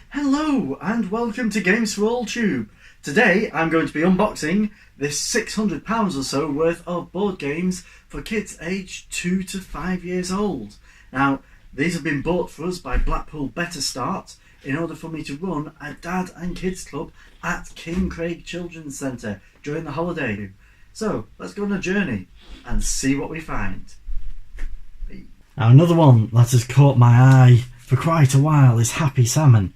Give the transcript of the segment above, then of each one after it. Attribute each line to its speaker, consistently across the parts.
Speaker 1: Hello and welcome to Games for All Tube. Today I'm going to be unboxing this £600 or so worth of board games for kids aged 2 to 5 years old. Now these have been bought for us by Blackpool Better Start in order for me to run a dad and kids club at King Craig Children's Centre during the holiday. So let's go on a journey and see what we find. Now another one that has caught my eye for quite a while is Happy Salmon.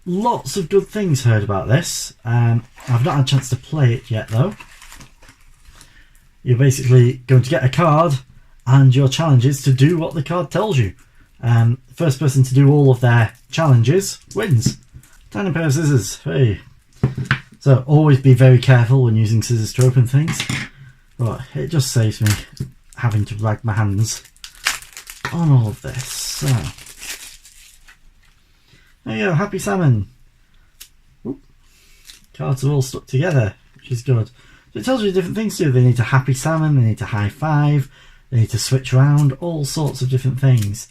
Speaker 1: Lots of good things heard about this. I've not had a chance to play it yet though. You're basically going to get a card and your challenge is to do what the card tells you. First person to do all of their challenges wins. Tiny pair of scissors. Hey. So always be very careful when using scissors to open things. But it just saves me having to rag my hands on all of this. So there you go, Happy Salmon. Oop. Cards are all stuck together, which is good. So it tells you different things to do. They need a Happy Salmon, they need a high five, they need to switch around, all sorts of different things.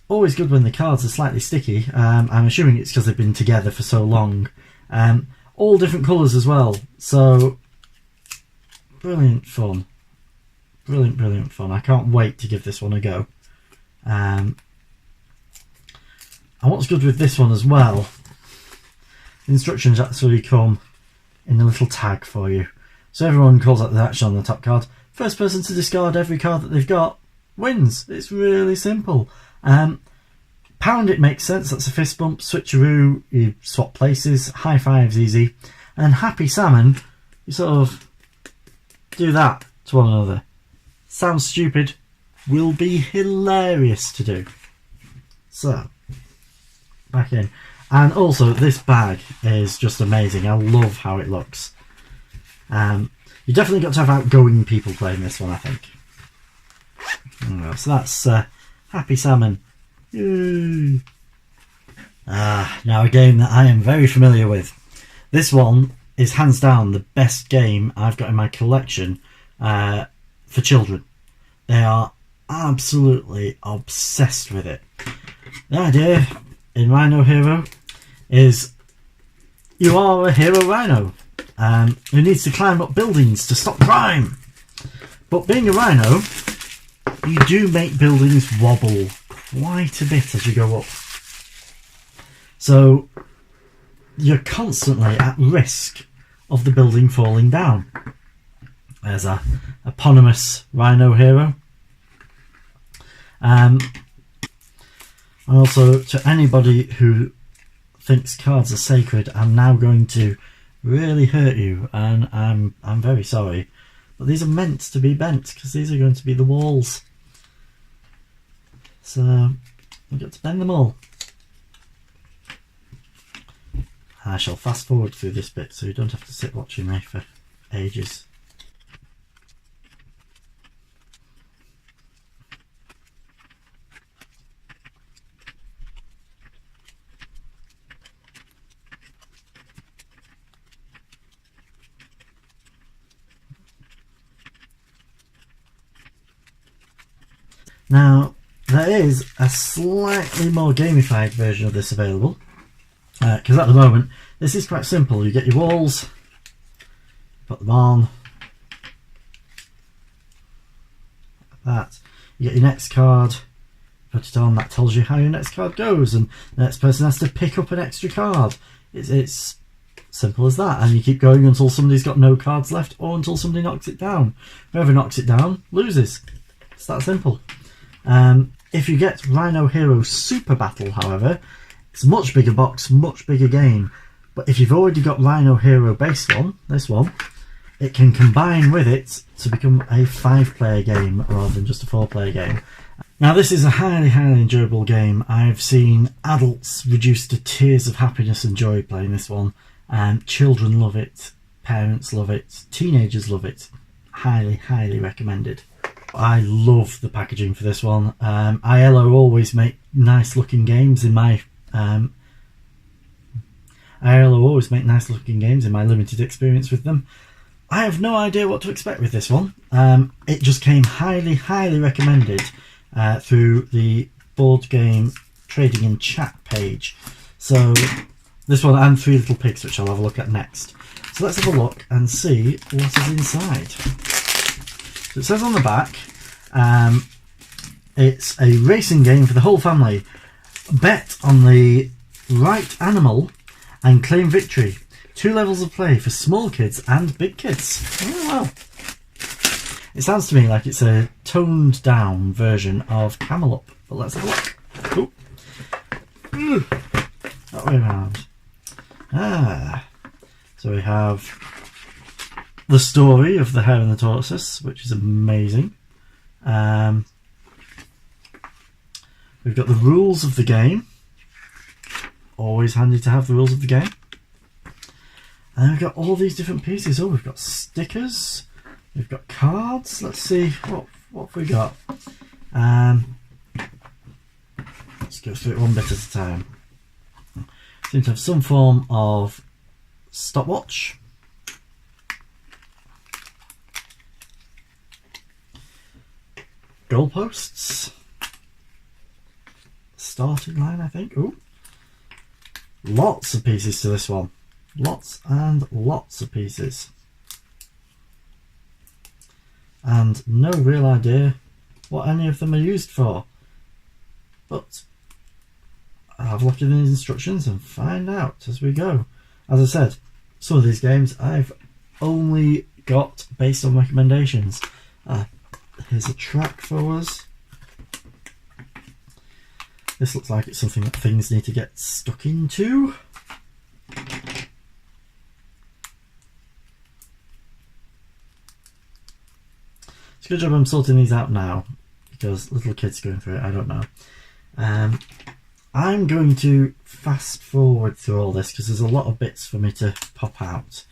Speaker 1: Always good when the cards are slightly sticky. I'm assuming it's because they've been together for so long. All different colours as well. So brilliant fun. Brilliant fun. I can't wait to give this one a go. And what's good with this one as well, the instructions actually come in a little tag for you. So everyone calls out the action on the top card. First person to discard every card that they've got wins. It's really simple. Pound it makes sense, that's a fist bump. Switcheroo, you swap places. High five's easy. And Happy Salmon, you sort of do that to one another. Sounds stupid, will be hilarious to do. So back in. And also this bag is just amazing. I love how it looks. You definitely got to have outgoing people playing this one, I think. So that's Happy Salmon. Yay. Now a game that I am very familiar with. This one is hands down the best game I've got in my collection for children. They are absolutely obsessed with it. The idea in Rhino Hero is you are a hero rhino who needs to climb up buildings to stop crime. But being a rhino, you do make buildings wobble quite a bit as you go up. So you're constantly at risk of the building falling down. There's a eponymous Rhino Hero. And also, to anybody who thinks cards are sacred, I'm now going to really hurt you, and I'm very sorry. But these are meant to be bent, because these are going to be the walls. So we've got to bend them all. I shall fast forward through this bit so you don't have to sit watching me for ages. Now, there is a slightly more gamified version of this available, because at the moment this is quite simple. You get your walls, put them on, like that. You get your next card, put it on, that tells you how your next card goes, and the next person has to pick up an extra card. It's simple as that, and you keep going until somebody's got no cards left or until somebody knocks it down. Whoever knocks it down loses. It's that simple. If you get Rhino Hero Super Battle, however, it's a much bigger box, much bigger game. But if you've already got Rhino Hero base one, this one, it can combine with it to become a 5-player game rather than just a 4-player game. Now this is a highly enjoyable game. I've seen adults reduce to tears of happiness and joy playing this one. Children love it, parents love it, teenagers love it. Highly recommended. I love the packaging for this one. ILO always make nice looking games in my Hare always make nice looking games in my limited experience with them. I have no idea what to expect with this one. It just came highly recommended through the board game trading in chat page. So this one and Three Little Pigs, which I'll have a look at next. So let's have a look and see what is inside. So it says on the back, it's a racing game for the whole family. Bet on the right animal and claim victory. 2 levels of play for small kids and big kids. Oh, well. It sounds to me like it's a toned down version of Camel Up, but let's have a look. Ooh. That way around. So we have the story of the Hare and the Tortoise, which is amazing. We've got the rules of the game. Always handy to have the rules of the game. And we've got all these different pieces. Oh, we've got stickers. We've got cards. Let's see what have we got. Let's go through it one bit at a time. Seem to have some form of stopwatch. Goalposts. Starting line, I think. Ooh. Lots of pieces to this one. Lots and lots of pieces. And no real idea what any of them are used for. But I'll have a look in the instructions and find out as we go. As I said, some of these games I've only got based on recommendations. Here's a track for us. This looks like it's something that things need to get stuck into. It's a good job I'm sorting these out now, because little kids going through it, I don't know. I'm going to fast forward through all this because there's a lot of bits for me to pop out.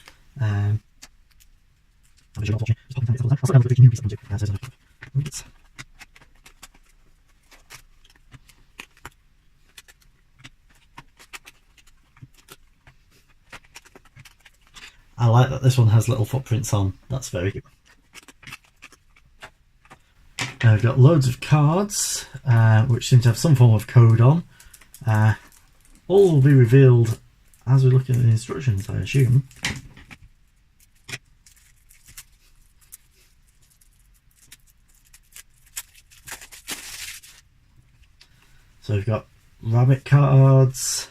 Speaker 1: I like that this one has little footprints on. That's very good. I've got loads of cards, which seem to have some form of code on. All will be revealed as we look at the instructions, I assume. So we've got rabbit cards,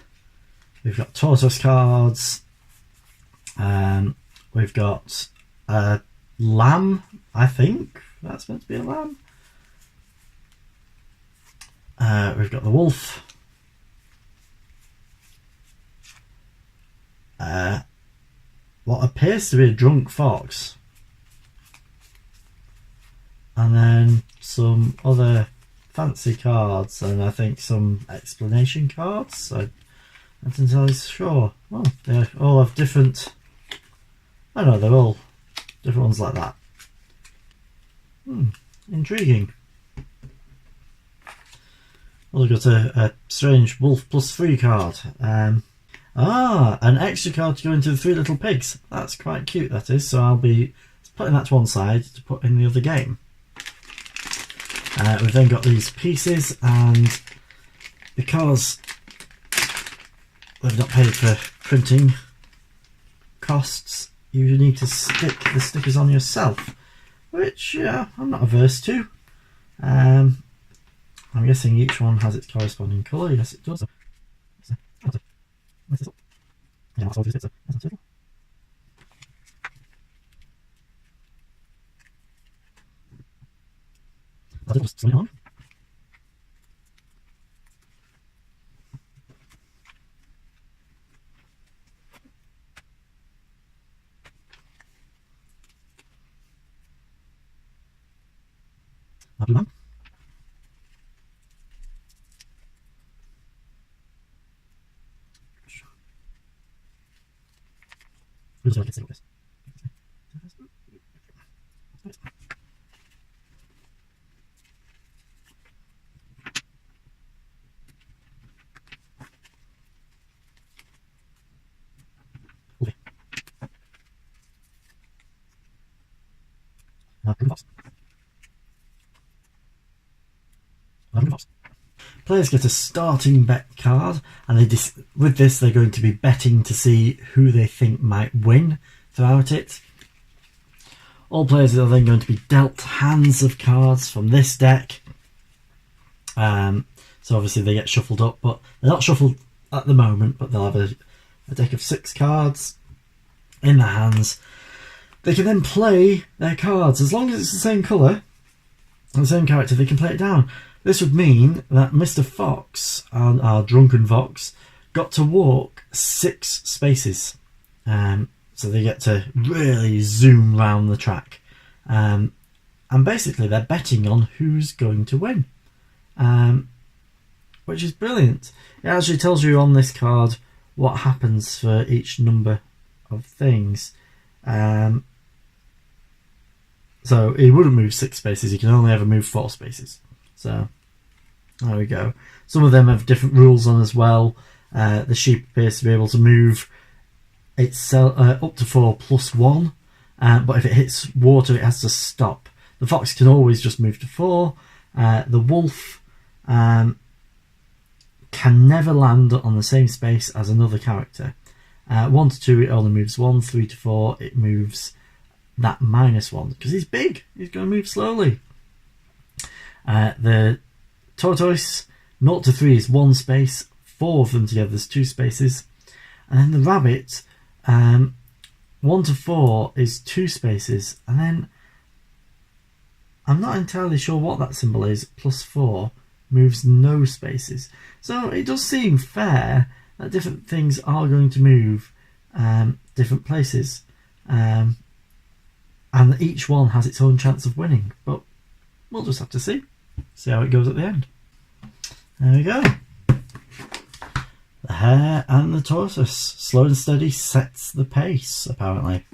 Speaker 1: we've got tortoise cards, we've got a lamb, I think that's meant to be a lamb. We've got the wolf, what appears to be a drunk fox, and then some other fancy cards, and I think some explanation cards. I'm not entirely sure. Oh, they all have different. I don't know, they're all different ones like that. Intriguing. Well, we've got a strange wolf +3 card. An extra card to go into the Three Little Pigs. That's quite cute, that is. So I'll be putting that to one side to put in the other game. We've then got these pieces, and because they've not paid for printing costs, you need to stick the stickers on yourself, which I'm not averse to. I'm guessing each one has its corresponding colour. Yes, it does. Players get a starting bet card, and with this they're going to be betting to see who they think might win throughout it. All players are then going to be dealt hands of cards from this deck. So obviously they get shuffled up, but they're not shuffled at the moment, but they'll have a deck of 6 cards in their hands. They can then play their cards. As long as it's the same colour and the same character, they can play it down. This would mean that Mr. Fox, our drunken Fox, got to walk 6 spaces. So they get to really zoom round the track. And basically they're betting on who's going to win. Which is brilliant. It actually tells you on this card what happens for each number of things. So he wouldn't move 6 spaces, he can only ever move 4 spaces. So there we go. Some of them have different rules on as well. The sheep appears to be able to move itself up to 4 plus 1, but if it hits water it has to stop. The fox can always just move to 4. The wolf can never land on the same space as another character. 1 to 2 it only moves 1, 3 to 4 it moves that -1 because he's big, he's going to move slowly. The tortoise 0 to 3 is 1 space, 4 of them together is 2 spaces, and then the rabbit 1 to 4 is 2 spaces, and then I'm not entirely sure what that symbol is. +4 moves no spaces. So it does seem fair that different things are going to move different places, and each one has its own chance of winning. But we'll just have to see how it goes at the end. There we go. The hare and the tortoise. Slow and steady sets the pace, apparently.